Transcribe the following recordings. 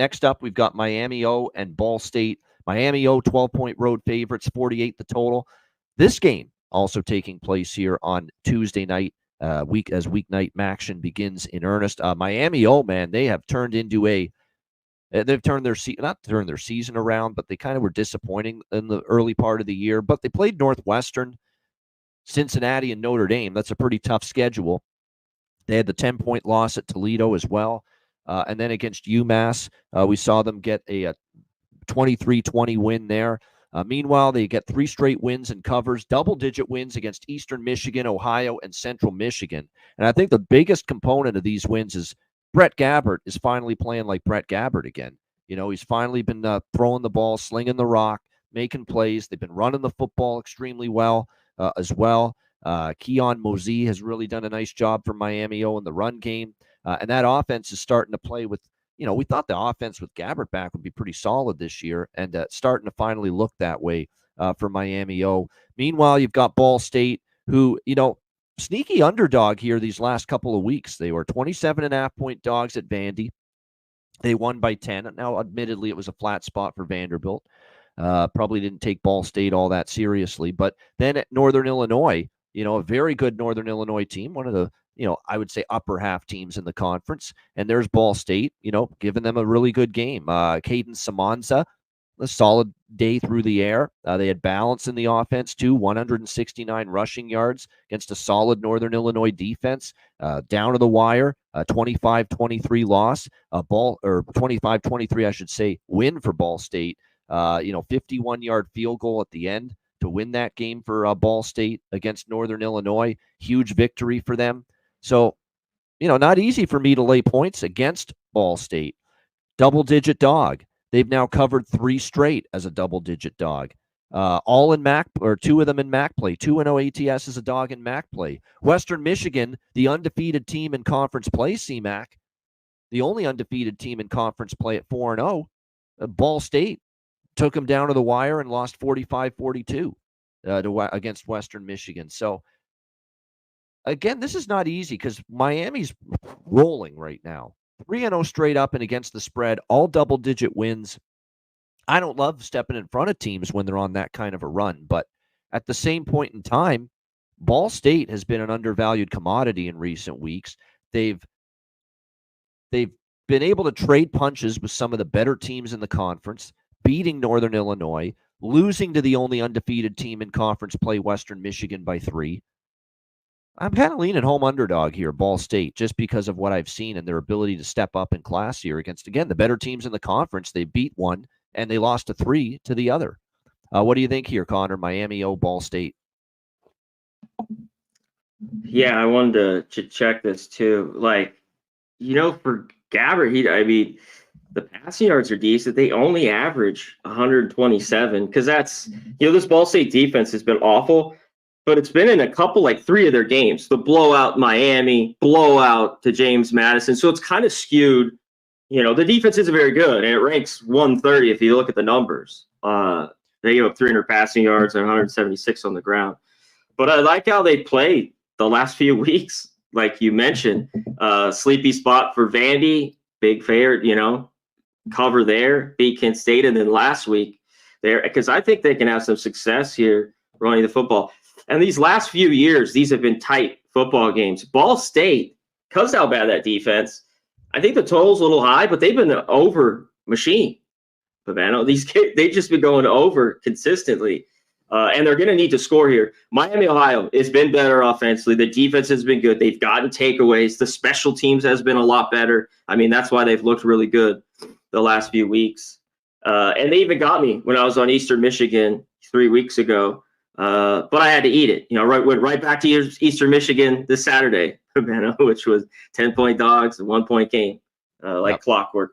Next up, we've got Miami O and Ball State. Miami O, 12-point road favorites, 48 the total. This game also taking place here on Tuesday night, weeknight action begins in earnest. Miami O, man, they have turned into they've turned not turned their season around, but they kind of were disappointing in the early part of the year. But they played Northwestern, Cincinnati, and Notre Dame. That's a pretty tough schedule. They had the 10-point loss at Toledo as well. And then against UMass, we saw them get a 23-20 win there. Meanwhile, they get 3 straight wins and covers, double-digit wins against Eastern Michigan, Ohio, and Central Michigan. And I think the biggest component of these wins is Brett Gabbert is finally playing like Brett Gabbert again. He's finally been throwing the ball, slinging the rock, making plays. They've been running the football extremely well as well. Keon Mosey has really done a nice job for Miami O in the run game. And that offense is starting to play with, we thought the offense with Gabbert back would be pretty solid this year, and starting to finally look that way for Miami O. Meanwhile, you've got Ball State, who, sneaky underdog here these last couple of weeks. They were 27.5-point dogs at Vandy. They won by 10. Now, admittedly, it was a flat spot for Vanderbilt. Probably didn't take Ball State all that seriously. But then at Northern Illinois, a very good Northern Illinois team, one of the, I would say upper half teams in the conference. And there's Ball State, giving them a really good game. Caden Samanza, a solid day through the air. They had balance in the offense too, 169 rushing yards against a solid Northern Illinois defense. Down to the wire, 25-23 loss, 25-23, I should say, win for Ball State. 51-yard field goal at the end to win that game for Ball State against Northern Illinois. Huge victory for them. So, not easy for me to lay points against Ball State. Double-digit dog. They've now covered 3 straight as a double-digit dog. All in MAC, or 2 of them in MAC play. 2-0 ATS as a dog in MAC play. Western Michigan, the undefeated team in conference play, CMAC, the only undefeated team in conference play at 4-0. Ball State took them down to the wire and lost 45-42 against Western Michigan. So, again, this is not easy because Miami's rolling right now. 3-0 straight up and against the spread, all double-digit wins. I don't love stepping in front of teams when they're on that kind of a run, but at the same point in time, Ball State has been an undervalued commodity in recent weeks. They've been able to trade punches with some of the better teams in the conference, beating Northern Illinois, losing to the only undefeated team in conference play, Western Michigan, by 3. I'm kind of leaning home underdog here, Ball State, just because of what I've seen and their ability to step up in class here against, again, the better teams in the conference. They beat one, and they lost to 3 to the other. What do you think here, Connor? Miami O, Ball State. Yeah, I wanted to check this too. For Gabbert, the passing yards are decent. They only average 127 because that's, this Ball State defense has been awful. But it's been in a couple, 3 of their games. The blowout Miami, blowout to James Madison. So it's kind of skewed. The defense isn't very good, and it ranks 130 if you look at the numbers. They gave up 300 passing yards and 176 on the ground. But I like how they played the last few weeks. Like you mentioned, sleepy spot for Vandy, big favorite, cover there, beat Kent State. And then last week, because I think they can have some success here running the football. And these last few years, these have been tight football games. Ball State, because how bad that defense, I think the total's a little high, but they've been an over machine. Pavano, they've just been going over consistently. And they're going to need to score here. Miami, Ohio has been better offensively. The defense has been good. They've gotten takeaways. The special teams has been a lot better. That's why they've looked really good the last few weeks. And they even got me when I was on Eastern Michigan 3 weeks ago. But I had to eat it. Went right back to Eastern Michigan this Saturday, which was 10-point dogs, a 1-point game, clockwork.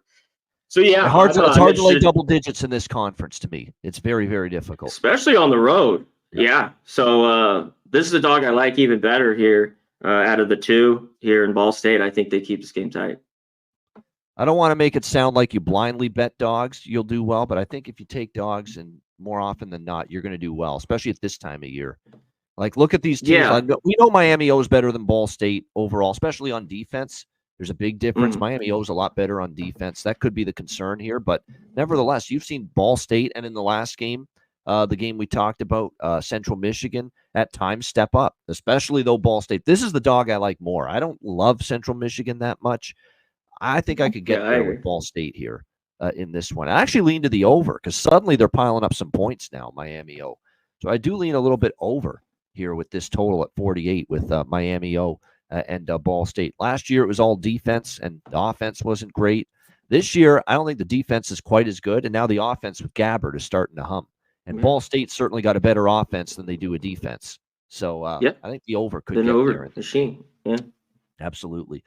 So, yeah. It's hard to lay double digits in this conference to me. It's very, very difficult. Especially on the road. Yeah. So, this is a dog I like even better here out of the 2 here in Ball State. I think they keep this game tight. I don't want to make it sound like you blindly bet dogs, you'll do well. But I think if you take dogs, and more often than not, you're going to do well, especially at this time of year. Look at these teams. Yeah. We know Miami O is better than Ball State overall, especially on defense. There's a big difference. Mm. Miami O's a lot better on defense. That could be the concern here, but nevertheless, you've seen Ball State, and in the last game, the game we talked about, Central Michigan, at times step up, especially though Ball State. This is the dog I like more. I don't love Central Michigan that much. I think I could get Yeah, I there agree. with Ball State here in this one. I actually lean to the over because suddenly they're piling up some points now, Miami O. So I do lean a little bit over here with this total at 48 with Miami O and Ball State. Last year it was all defense and the offense wasn't great. This year I don't think the defense is quite as good, and now the offense with Gabbard is starting to hum. And Ball State certainly got a better offense than they do a defense. So I think the over could Then get over there. machine. Yeah. Absolutely.